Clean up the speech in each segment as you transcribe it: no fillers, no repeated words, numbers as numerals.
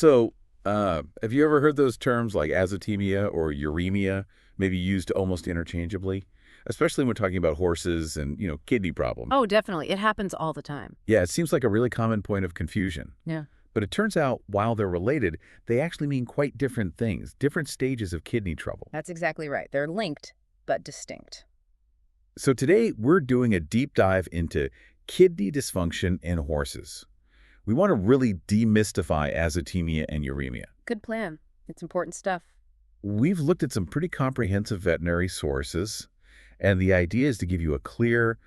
Have you ever heard those terms like azotemia or uremia, maybe used almost interchangeably? Especially when we're talking about horses and, kidney problems. Oh, definitely. It happens all the time. Yeah, it seems like a really common point of confusion. Yeah. But it turns out, while they're related, they actually mean quite different things, different stages of kidney trouble. That's exactly right. They're linked, but distinct. So today, we're doing a deep dive into kidney dysfunction in horses. We want to really demystify azotemia and uremia. Good plan. It's important stuff. We've looked at some pretty comprehensive veterinary sources, and the idea is to give you a clear,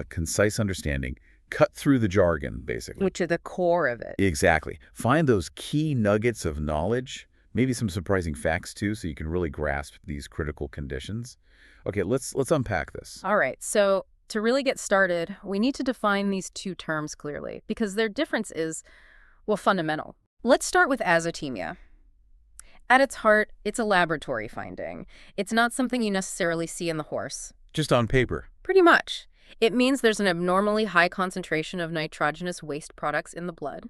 concise understanding, cut through the jargon, basically. Which are the core of it. Exactly. Find those key nuggets of knowledge, maybe some surprising facts too, so you can really grasp these critical conditions. Okay, let's unpack this. All right. So to really get started, we need to define these two terms clearly because their difference is, well, fundamental. Let's start with azotemia. At its heart, it's a laboratory finding. It's not something you necessarily see in the horse. Just on paper. Pretty much. It means there's an abnormally high concentration of nitrogenous waste products in the blood.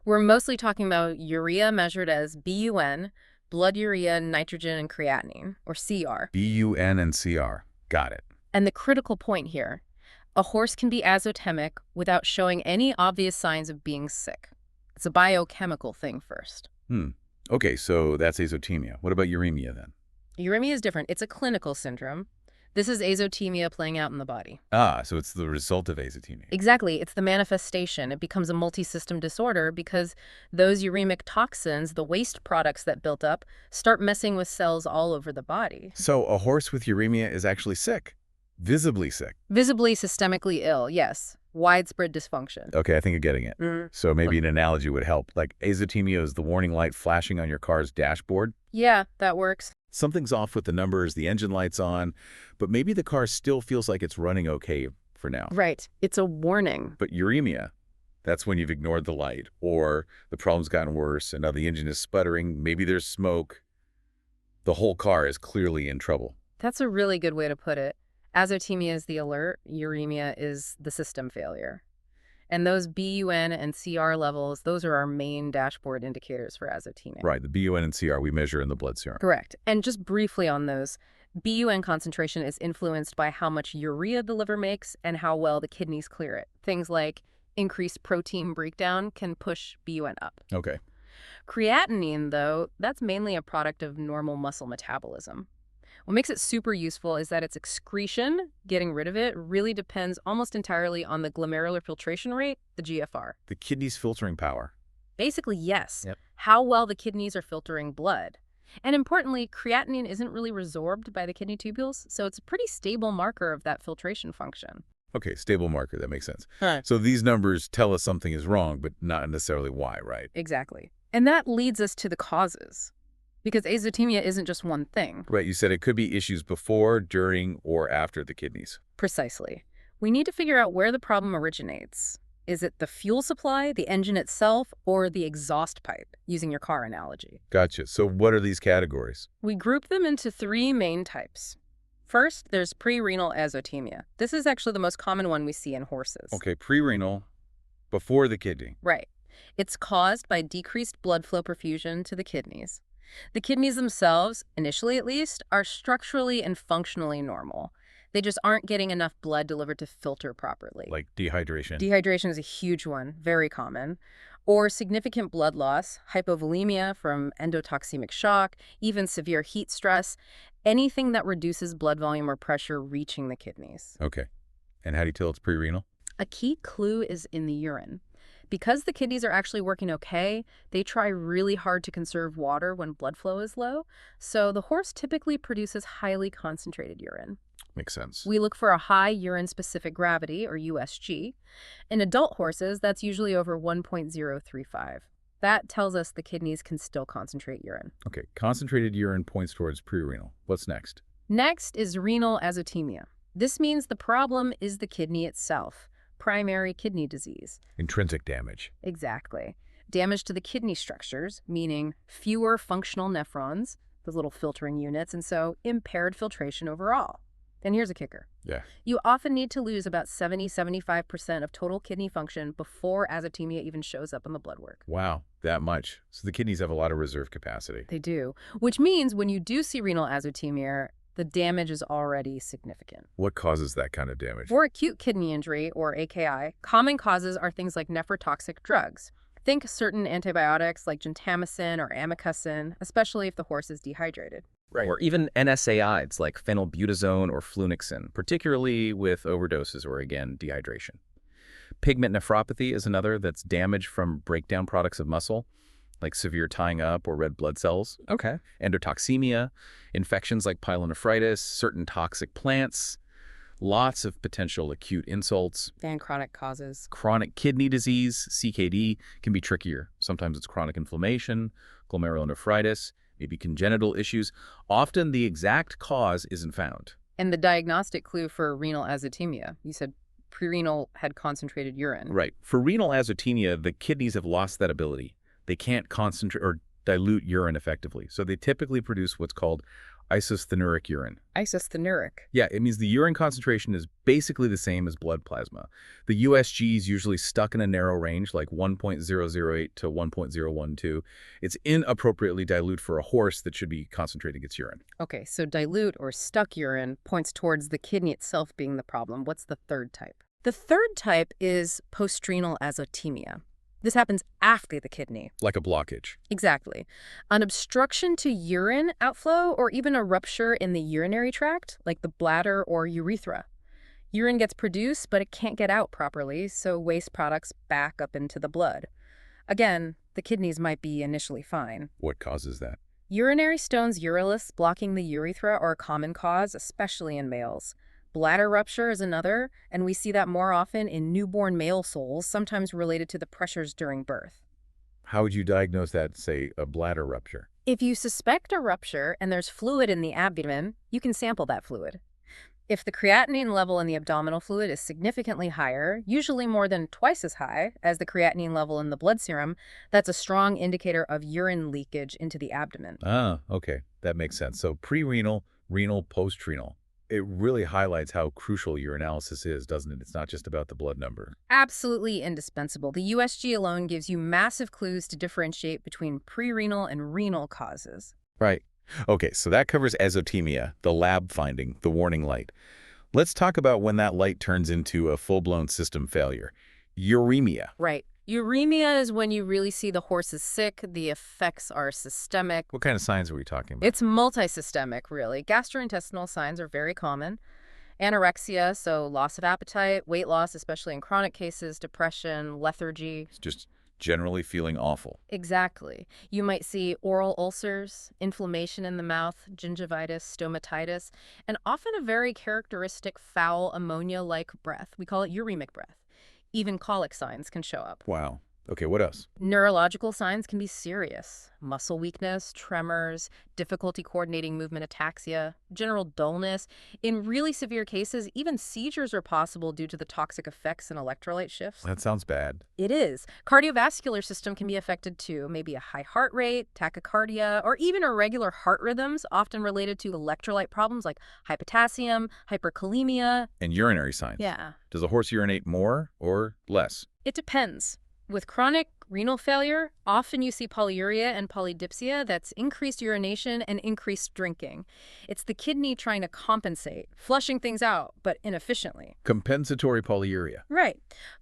We're mostly talking about urea measured as BUN, blood urea, nitrogen, and creatinine, or CR. BUN and CR. Got it. And the critical point here, a horse can be azotemic without showing any obvious signs of being sick. It's a biochemical thing first. Okay, so that's azotemia. What about uremia then? Uremia is different. It's a clinical syndrome. This is azotemia playing out in the body. So it's the result of azotemia. Exactly. It's the manifestation. It becomes a multi-system disorder because those uremic toxins, the waste products that built up, start messing with cells all over the body. So a horse with uremia is actually sick. Visibly sick. Visibly systemically ill, yes. Widespread dysfunction. Okay, I think you're getting it. So maybe an analogy would help. Like azotemia is the warning light flashing on your car's dashboard. Yeah, that works. Something's off with the numbers, the engine light's on, but maybe the car still feels like it's running okay for now. Right. It's a warning. But uremia, that's when you've ignored the light, or the problem's gotten worse, and now the engine is sputtering, maybe there's smoke. The whole car is clearly in trouble. That's a really good way to put it. Azotemia is the alert, uremia is the system failure. And those BUN and CR levels, those are our main dashboard indicators for azotemia. Right, the BUN and CR we measure in the blood serum. Correct. And just briefly on those, BUN concentration is influenced by how much urea the liver makes and how well the kidneys clear it. Things like increased protein breakdown can push BUN up. Okay. Creatinine, though, that's mainly a product of normal muscle metabolism. What makes it super useful is that its excretion, getting rid of it, really depends almost entirely on the glomerular filtration rate, the GFR. The kidney's filtering power. Basically, yes. Yep. How well the kidneys are filtering blood. And importantly, creatinine isn't really resorbed by the kidney tubules, so it's a pretty stable marker of that filtration function. Okay, stable marker, that makes sense. Huh. So these numbers tell us something is wrong, but not necessarily why, right? Exactly. And that leads us to the causes. Because azotemia isn't just one thing. Right, you said it could be issues before, during, or after the kidneys. Precisely. We need to figure out where the problem originates. Is it the fuel supply, the engine itself, or the exhaust pipe, using your car analogy? Gotcha. So what are these categories? We group them into three main types. First, there's prerenal azotemia. This is actually the most common one we see in horses. Okay, prerenal, before the kidney. Right. It's caused by decreased blood flow perfusion to the kidneys. The kidneys themselves, initially at least, are structurally and functionally normal. They just aren't getting enough blood delivered to filter properly. Like dehydration. Dehydration is a huge one, very common. Or significant blood loss, hypovolemia from endotoxemic shock, even severe heat stress, anything that reduces blood volume or pressure reaching the kidneys. Okay. And how do you tell it's prerenal? A key clue is in the urine. Because the kidneys are actually working okay, they try really hard to conserve water when blood flow is low, so the horse typically produces highly concentrated urine. Makes sense. We look for a high urine-specific gravity, or USG. In adult horses, that's usually over 1.035. That tells us the kidneys can still concentrate urine. Okay, concentrated urine points towards prerenal. What's next? Next is renal azotemia. This means the problem is the kidney itself. Primary kidney disease. Intrinsic damage. Exactly. Damage to the kidney structures, meaning fewer functional nephrons, those little filtering units, and so impaired filtration overall. And here's a kicker. Yeah. You often need to lose about 70–75% of total kidney function before azotemia even shows up in the blood work. Wow, that much. So the kidneys have a lot of reserve capacity. They do, which means when you do see renal azotemia, the damage is already significant. What causes that kind of damage? For acute kidney injury, or AKI, common causes are things like nephrotoxic drugs. Think certain antibiotics like gentamicin or amikacin, especially if the horse is dehydrated. Right. Or even NSAIDs like phenylbutazone or flunixin, particularly with overdoses or, again, dehydration. Pigment nephropathy is another that's damage from breakdown products of muscle, like severe tying up or red blood cells. Okay. Endotoxemia, infections like pyelonephritis, certain toxic plants, lots of potential acute insults. And chronic causes. Chronic kidney disease, CKD, can be trickier. Sometimes it's chronic inflammation, glomerulonephritis, maybe congenital issues. Often the exact cause isn't found. And the diagnostic clue for renal azotemia, you said prerenal had concentrated urine. Right. For renal azotemia, the kidneys have lost that ability. They can't concentrate or dilute urine effectively. So they typically produce what's called isothenuric urine. Isothenuric. Yeah, it means the urine concentration is basically the same as blood plasma. The USG is usually stuck in a narrow range, like 1.008 to 1.012. It's inappropriately dilute for a horse that should be concentrating its urine. Okay, so dilute or stuck urine points towards the kidney itself being the problem. What's the third type? The third type is postrenal azotemia. This happens after the kidney. Like a blockage. Exactly. An obstruction to urine outflow or even a rupture in the urinary tract, like the bladder or urethra. Urine gets produced, but it can't get out properly, so waste products back up into the blood. Again, the kidneys might be initially fine. What causes that? Urinary stones urinalysis blocking the urethra are a common cause, especially in males. Bladder rupture is another, and we see that more often in newborn male soles, sometimes related to the pressures during birth. How would you diagnose that, say, a bladder rupture? If you suspect a rupture and there's fluid in the abdomen, you can sample that fluid. If the creatinine level in the abdominal fluid is significantly higher, usually more than twice as high as the creatinine level in the blood serum, that's a strong indicator of urine leakage into the abdomen. Ah, okay. That makes sense. So prerenal, renal, postrenal. It really highlights how crucial urinalysis is, doesn't it? It's not just about the blood number. Absolutely indispensable. The USG alone gives you massive clues to differentiate between prerenal and renal causes. Right. Okay, so that covers azotemia, the lab finding, the warning light. Let's talk about when that light turns into a full-blown system failure. Uremia. Right. Uremia is when you really see the horse is sick. The effects are systemic. What kind of signs are we talking about? It's multisystemic, really. Gastrointestinal signs are very common. Anorexia, so loss of appetite, weight loss, especially in chronic cases, depression, lethargy. It's just generally feeling awful. Exactly. You might see oral ulcers, inflammation in the mouth, gingivitis, stomatitis, and often a very characteristic foul ammonia-like breath. We call it uremic breath. Even colic signs can show up. Wow. Okay, what else? Neurological signs can be serious. Muscle weakness, tremors, difficulty coordinating movement ataxia, general dullness. In really severe cases, even seizures are possible due to the toxic effects and electrolyte shifts. That sounds bad. It is. Cardiovascular system can be affected too. Maybe a high heart rate, tachycardia, or even irregular heart rhythms, often related to electrolyte problems like hypotassium, hyperkalemia. And urinary signs. Yeah. Does a horse urinate more or less? It depends. With chronic renal failure, often you see polyuria and polydipsia. That's increased urination and increased drinking. It's the kidney trying to compensate, flushing things out, but inefficiently. Compensatory polyuria. Right.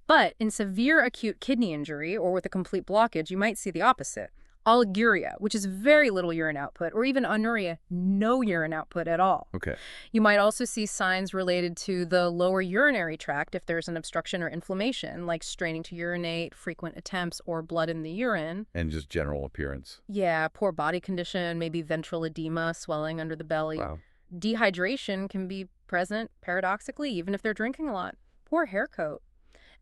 But in severe acute kidney injury or with a complete blockage, you might see the opposite. Oliguria, which is very little urine output, or even anuria, no urine output at all. Okay. You might also see signs related to the lower urinary tract if there's an obstruction or inflammation, like straining to urinate, frequent attempts, or blood in the urine. And just general appearance. Yeah, poor body condition, maybe ventral edema, swelling under the belly. Wow. Dehydration can be present, paradoxically, even if they're drinking a lot. Poor hair coat.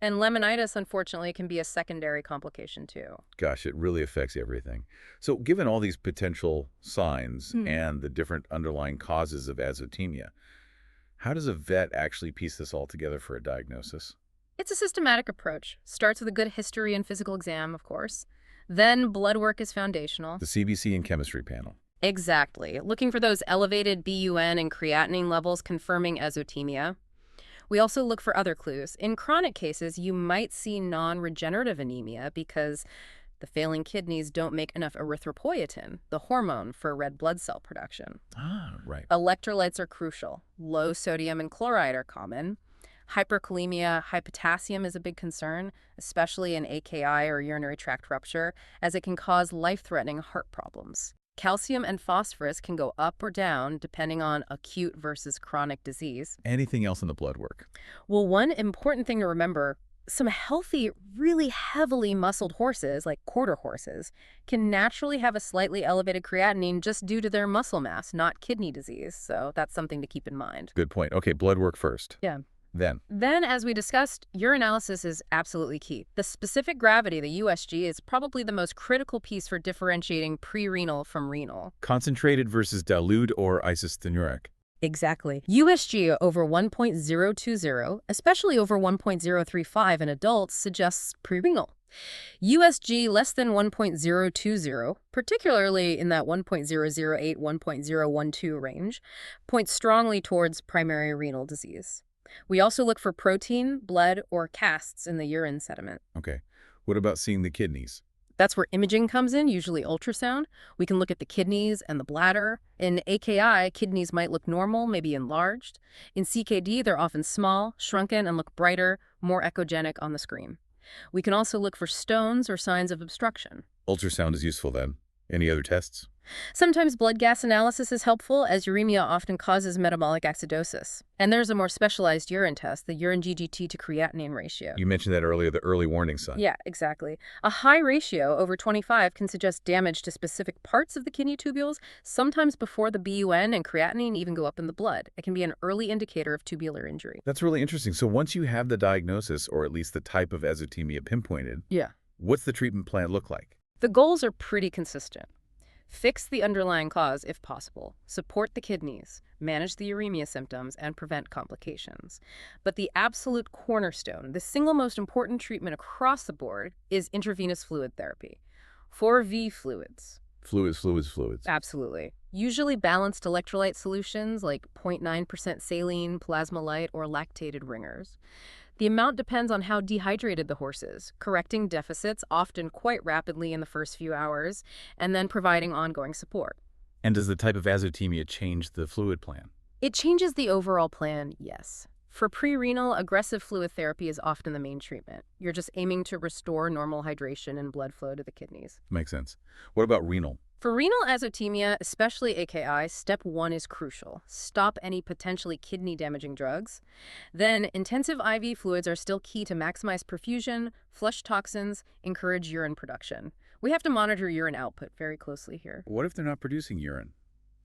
And laminitis, unfortunately, can be a secondary complication, too. Gosh, it really affects everything. So given all these potential signs and the different underlying causes of azotemia, how does a vet actually piece this all together for a diagnosis? It's a systematic approach. Starts with a good history and physical exam, of course. Then blood work is foundational. The CBC and chemistry panel. Exactly. Looking for those elevated BUN and creatinine levels confirming azotemia. We also look for other clues. In chronic cases, you might see non-regenerative anemia because the failing kidneys don't make enough erythropoietin, the hormone for red blood cell production. Ah, right. Electrolytes are crucial. Low sodium and chloride are common. Hyperkalemia, high potassium is a big concern, especially in AKI or urinary tract rupture, as it can cause life-threatening heart problems. Calcium and phosphorus can go up or down depending on acute versus chronic disease. Anything else in the blood work? Well, one important thing to remember, some healthy, really heavily muscled horses, like quarter horses, can naturally have a slightly elevated creatinine just due to their muscle mass, not kidney disease. So that's something to keep in mind. Good point. Okay, blood work first. Yeah. Then, As we discussed, urinalysis is absolutely key. The specific gravity, the USG, is probably the most critical piece for differentiating prerenal from renal. concentrated versus dilute or isothenuric. Exactly. USG over 1.020, especially over 1.035 in adults, suggests prerenal. USG less than 1.020, particularly in that 1.008, 1.012 range, points strongly towards primary renal disease. We also look for protein, blood, or casts in the urine sediment. Okay. What about seeing the kidneys? That's where imaging comes in, usually ultrasound. We can look at the kidneys and the bladder. In AKI, kidneys might look normal, maybe enlarged. In CKD, they're often small, shrunken, and look brighter, more echogenic on the screen. We can also look for stones or signs of obstruction. Ultrasound is useful then. Any other tests? Sometimes blood gas analysis is helpful, as uremia often causes metabolic acidosis. And there's a more specialized urine test, the urine GGT to creatinine ratio. You mentioned that earlier, the early warning sign. Yeah, exactly. A high ratio, over 25, can suggest damage to specific parts of the kidney tubules, sometimes before the BUN and creatinine even go up in the blood. It can be an early indicator of tubular injury. That's really interesting. So once you have the diagnosis, or at least the type of azotemia pinpointed, Yeah. what's the treatment plan look like? The goals are pretty consistent. Fix the underlying cause if possible, support the kidneys, manage the uremia symptoms, and prevent complications. But the absolute cornerstone, the single most important treatment across the board, is intravenous fluid therapy. 4V fluids. Fluids. Absolutely. Usually balanced electrolyte solutions like 0.9% saline, plasma light, or lactated ringers. The amount depends on how dehydrated the horse is, correcting deficits often quite rapidly in the first few hours, and then providing ongoing support. And does the type of azotemia change the fluid plan? It changes the overall plan, yes. For prerenal, aggressive fluid therapy is often the main treatment. You're just aiming to restore normal hydration and blood flow to the kidneys. Makes sense. What about renal? For renal azotemia, especially AKI, step 1 is crucial. Stop any potentially kidney-damaging drugs. Then, intensive IV fluids are still key to maximize perfusion, flush toxins, encourage urine production. We have to monitor urine output very closely here. What if they're not producing urine?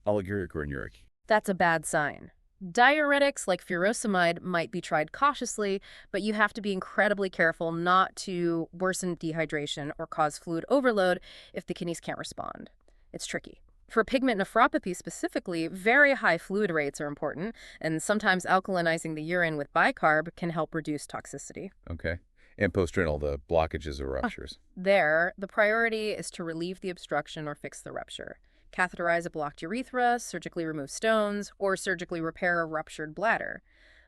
Oliguric or inuric? That's a bad sign. Diuretics like furosemide might be tried cautiously, but you have to be incredibly careful not to worsen dehydration or cause fluid overload if the kidneys can't respond. It's tricky. For pigment nephropathy specifically, very high fluid rates are important, and sometimes alkalinizing the urine with bicarb can help reduce toxicity. Okay. And postrenal, the blockages or ruptures. There, the priority is to relieve the obstruction or fix the rupture. Catheterize a blocked urethra, surgically remove stones, or surgically repair a ruptured bladder.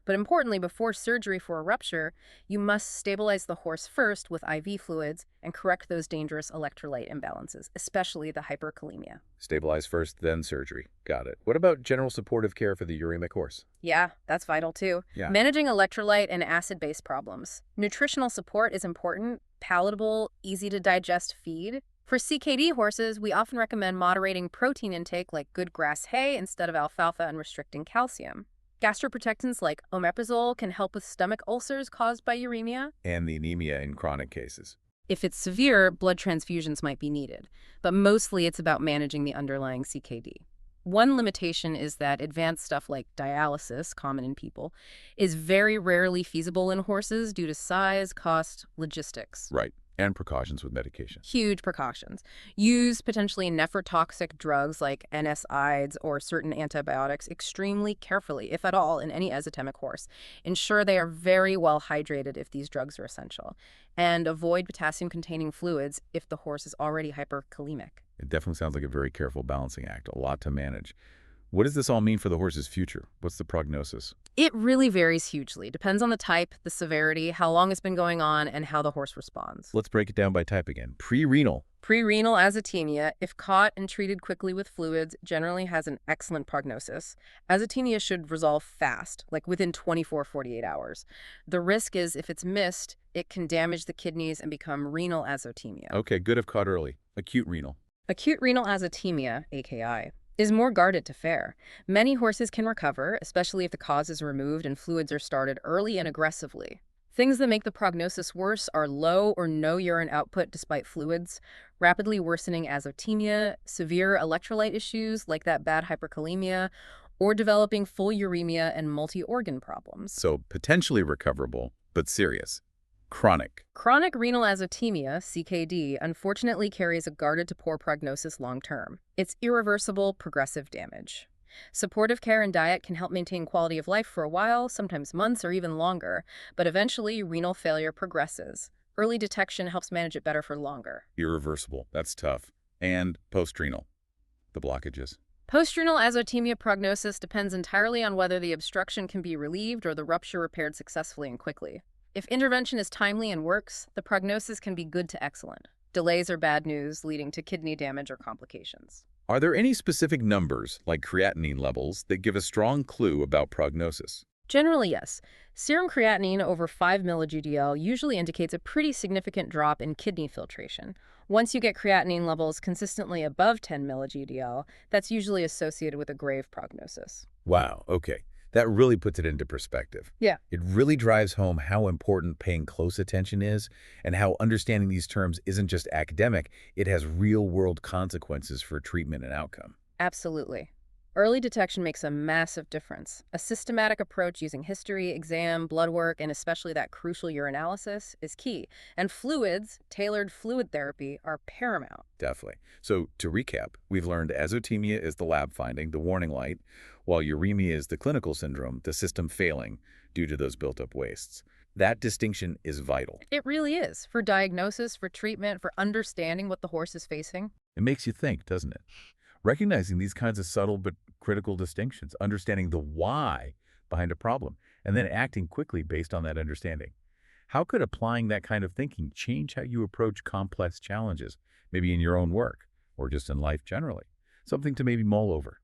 But importantly, before surgery for a rupture, you must stabilize the horse first with IV fluids and correct those dangerous electrolyte imbalances, especially the hyperkalemia. Stabilize first, then surgery. Got it. What about general supportive care for the uremic horse? Yeah, that's vital too. Yeah. Managing electrolyte and acid-base problems. Nutritional support is important, palatable, easy to digest feed. For CKD horses, we often recommend moderating protein intake like good grass hay instead of alfalfa and restricting calcium. Gastroprotectants like omeprazole can help with stomach ulcers caused by uremia. And the anemia in chronic cases. If it's severe, blood transfusions might be needed, but mostly it's about managing the underlying CKD. One limitation is that advanced stuff like dialysis, common in people, is very rarely feasible in horses due to size, cost, logistics. Right. And precautions with medication. Huge precautions. Use potentially nephrotoxic drugs like NSAIDs or certain antibiotics extremely carefully, if at all, in any azotemic horse. Ensure they are very well hydrated if these drugs are essential. And avoid potassium-containing fluids if the horse is already hyperkalemic. It definitely sounds like a very careful balancing act, a lot to manage. What does this all mean for the horse's future? What's the prognosis? It really varies hugely. Depends on the type, the severity, how long it's been going on, and how the horse responds. Let's break it down by type again. Prerenal. Prerenal azotemia, if caught and treated quickly with fluids, generally has an excellent prognosis. Azotemia should resolve fast, like within 24-48 hours. The risk is if it's missed, it can damage the kidneys and become renal azotemia. Okay, good if caught early. Acute renal. Acute renal azotemia, AKI, is more guarded to fare. Many horses can recover, especially if the cause is removed and fluids are started early and aggressively. Things that make the prognosis worse are low or no urine output despite fluids, rapidly worsening azotemia, severe electrolyte issues like that bad hyperkalemia, or developing full uremia and multi-organ problems. So potentially recoverable, but serious. Chronic. Chronic renal azotemia, CKD, unfortunately carries a guarded to poor prognosis long-term. It's irreversible, progressive damage. Supportive care and diet can help maintain quality of life for a while, sometimes months or even longer, but eventually renal failure progresses. Early detection helps manage it better for longer. Irreversible. That's tough. And postrenal. The blockages. Postrenal azotemia prognosis depends entirely on whether the obstruction can be relieved or the rupture repaired successfully and quickly. If intervention is timely and works, the prognosis can be good to excellent. Delays are bad news, leading to kidney damage or complications. Are there any specific numbers, like creatinine levels, that give a strong clue about prognosis? Generally, yes. Serum creatinine over 5 mg/dL usually indicates a pretty significant drop in kidney filtration. Once you get creatinine levels consistently above 10 mg/dL, that's usually associated with a grave prognosis. Wow, okay. That really puts it into perspective. Yeah. It really drives home how important paying close attention is and how understanding these terms isn't just academic, it has real-world consequences for treatment and outcome. Absolutely. Early detection makes a massive difference. A systematic approach using history, exam, blood work, and especially that crucial urinalysis is key. And fluids, tailored fluid therapy, are paramount. Definitely. So to recap, we've learned azotemia is the lab finding, the warning light, while uremia is the clinical syndrome, the system failing due to those built-up wastes. That distinction is vital. It really is, for diagnosis, for treatment, for understanding what the horse is facing. It makes you think, doesn't it? Recognizing these kinds of subtle but critical distinctions, understanding the why behind a problem, and then acting quickly based on that understanding. How could applying that kind of thinking change how you approach complex challenges, maybe in your own work or just in life generally? Something to maybe mull over.